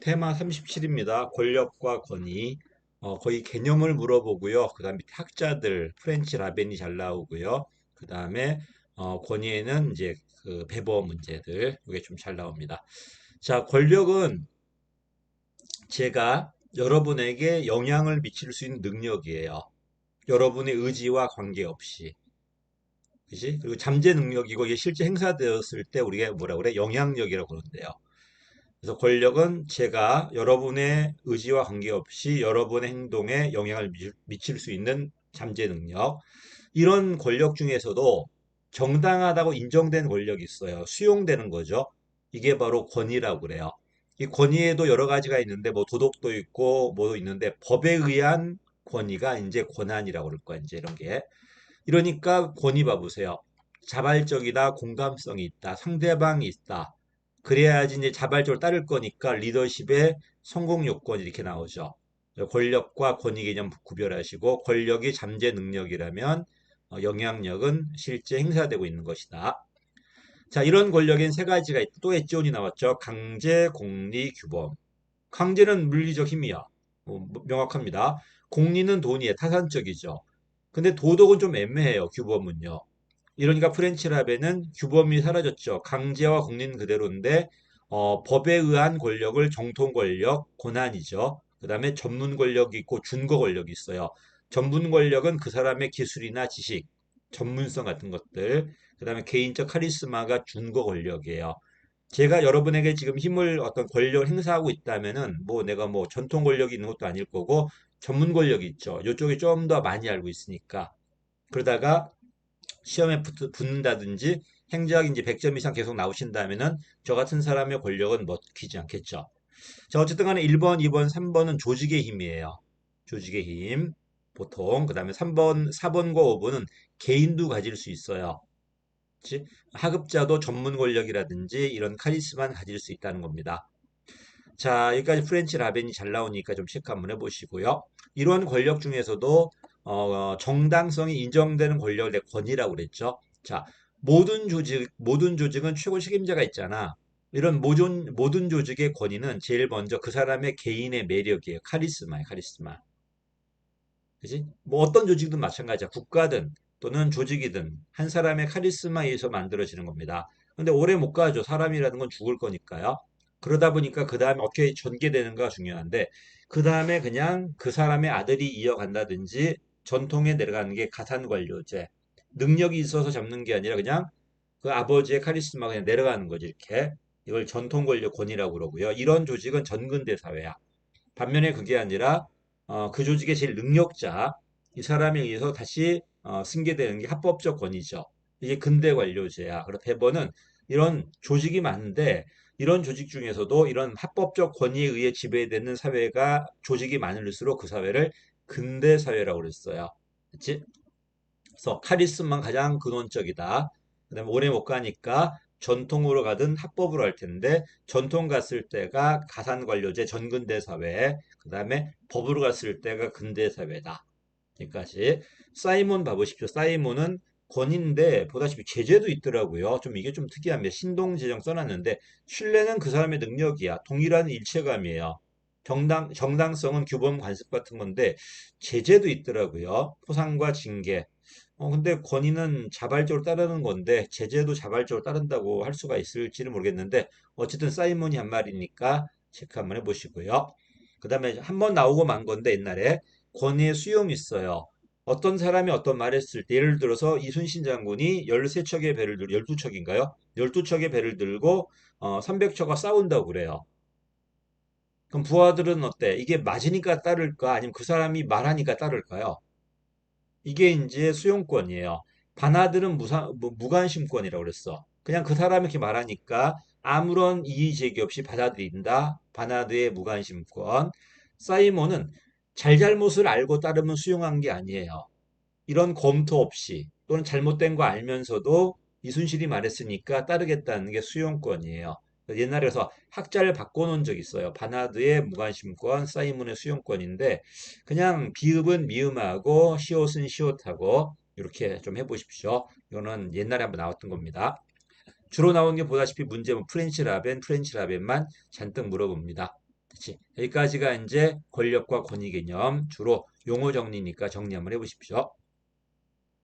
테마 37입니다. 권력과 권위. 거의 개념을 물어보고요. 그 다음에 학자들, 프렌치 라벤이 잘 나오고요. 그 다음에 권위에는 이제 그 배버 문제들, 이게 좀 잘 나옵니다. 자, 권력은 제가 여러분에게 영향을 미칠 수 있는 능력이에요. 여러분의 의지와 관계없이. 그지? 그리고 잠재 능력이고 이게 실제 행사되었을 때 우리가 뭐라 그래? 영향력이라고 그러는데요. 그래서 권력은 제가 여러분의 의지와 관계없이 여러분의 행동에 영향을 미칠 수 있는 잠재 능력. 이런 권력 중에서도 정당하다고 인정된 권력이 있어요. 수용되는 거죠. 이게 바로 권위라고 그래요. 이 권위에도 여러 가지가 있는데 뭐 도덕도 있고 뭐도 있는데 법에 의한 권위가 이제 권한이라고 그럴 거야. 이제 이런 게. 이러니까 권위 봐보세요. 자발적이다, 공감성이 있다, 상대방이 있다. 그래야지 이제 자발적으로 따를 거니까 리더십의 성공 요건이 이렇게 나오죠. 권력과 권위 개념 구별하시고 권력이 잠재 능력이라면 영향력은 실제 행사되고 있는 것이다. 자, 이런 권력엔 세 가지가 있다. 또 엣지온이 나왔죠. 강제, 공리, 규범. 강제는 물리적 힘이야. 명확합니다. 공리는 돈이에요. 타산적이죠. 근데 도덕은 좀 애매해요. 규범은요. 이러니까 프렌치 라벤은 규범이 사라졌죠. 강제와 공리는 그대로인데 법에 의한 권력을 정통 권력, 권한이죠. 그다음에 전문 권력이 있고 준거 권력이 있어요. 전문 권력은 그 사람의 기술이나 지식, 전문성 같은 것들. 그다음에 개인적 카리스마가 준거 권력이에요. 제가 여러분에게 지금 힘을 어떤 권력을 행사하고 있다면은 뭐 내가 뭐 전통 권력이 있는 것도 아닐 거고 전문 권력이 있죠. 이쪽이 좀 더 많이 알고 있으니까. 그러다가 시험에 붙는다든지 행정학 이제 100점 이상 계속 나오신다면은 저 같은 사람의 권력은 먹히지 않겠죠. 자, 어쨌든 간에 1번, 2번, 3번은 조직의 힘이에요. 조직의 힘. 보통. 그다음에 3번, 4번과 5번은 개인도 가질 수 있어요. 그치? 하급자도 전문 권력이라든지 이런 카리스마는 가질 수 있다는 겁니다. 자, 여기까지 프렌치 라벤이 잘 나오니까 좀 체크 한번 해보시고요. 이런 권력 중에서도 정당성이 인정되는 권력을 내 권위라고 그랬죠. 자, 모든 조직은 최고 책임자가 있잖아. 이런 모든 조직의 권위는 제일 먼저 그 사람의 개인의 매력이에요. 카리스마예요, 카리스마. 그지? 뭐 어떤 조직든 마찬가지야. 국가든 또는 조직이든 한 사람의 카리스마에 의해서 만들어지는 겁니다. 근데 오래 못 가죠. 사람이라는 건 죽을 거니까요. 그러다 보니까 그 다음에 어떻게 전개되는가 중요한데 그 다음에 그냥 그 사람의 아들이 이어간다든지 전통에 내려가는 게 가산관료제. 능력이 있어서 잡는 게 아니라 그냥 그 아버지의 카리스마가 그냥 내려가는 거지 이렇게. 이걸 전통 권력 권위라고 그러고요. 이런 조직은 전근대 사회야. 반면에 그게 아니라 그 조직의 제일 능력자 이 사람에 의해서 다시 승계되는 게 합법적 권위죠. 이게 근대 관료제야. 그리고 대법원은 이런 조직이 많은데 이런 조직 중에서도 이런 합법적 권위에 의해 지배되는 사회가 조직이 많을수록 그 사회를 근대 사회라고 그랬어요. 그렇지? 그래서 카리스마가 가장 근원적이다. 그다음에 오래 못 가니까 전통으로 가든 합법으로 할 텐데 전통 갔을 때가 가산관료제 전근대 사회, 그다음에 법으로 갔을 때가 근대 사회다. 여기까지. 사이몬 봐보십시오. 사이몬은 권위인데 보다시피 제재도 있더라고요. 좀 이게 좀 특이합니다. 신동제정 써놨는데 신뢰는 그 사람의 능력이야. 동일한 일체감이에요. 정당성은 규범 관습 같은 건데 제재도 있더라고요. 포상과 징계. 근데 권위는 자발적으로 따르는 건데 제재도 자발적으로 따른다고 할 수가 있을지는 모르겠는데 어쨌든 사이먼이 한 말이니까 체크 한번 해보시고요. 그 다음에 한 번 나오고 만 건데 옛날에 권위의 수용이 있어요. 어떤 사람이 어떤 말을 했을 때 예를 들어서 이순신 장군이 13척의 배를 들고 12척인가요? 12척의 배를 들고 300척과 싸운다고 그래요. 그럼 부하들은 어때? 이게 맞으니까 따를까? 아니면 그 사람이 말하니까 따를까요? 이게 이제 수용권이에요. 반하들은 무관심권이라고 그랬어. 그냥 그 사람이 이렇게 말하니까 아무런 이의 제기 없이 받아들인다. 반하드의 무관심권. 사이먼은 잘잘못을 알고 따르면 수용한 게 아니에요. 이런 검토 없이 또는 잘못된 거 알면서도 이순실이 말했으니까 따르겠다는 게 수용권이에요. 옛날에 서 학자를 바꿔놓은 적 있어요. 바나드의 무관심권, 사이먼의 수용권인데 그냥 비읍은 미음하고 시옷은 시옷하고 이렇게 좀 해보십시오. 이거는 옛날에 한번 나왔던 겁니다. 주로 나온 게 보다시피 문제는 프렌치 라벤만 잔뜩 물어봅니다. 그치? 여기까지가 이제 권력과 권위 개념 주로 용어 정리니까 정리 한번 해보십시오.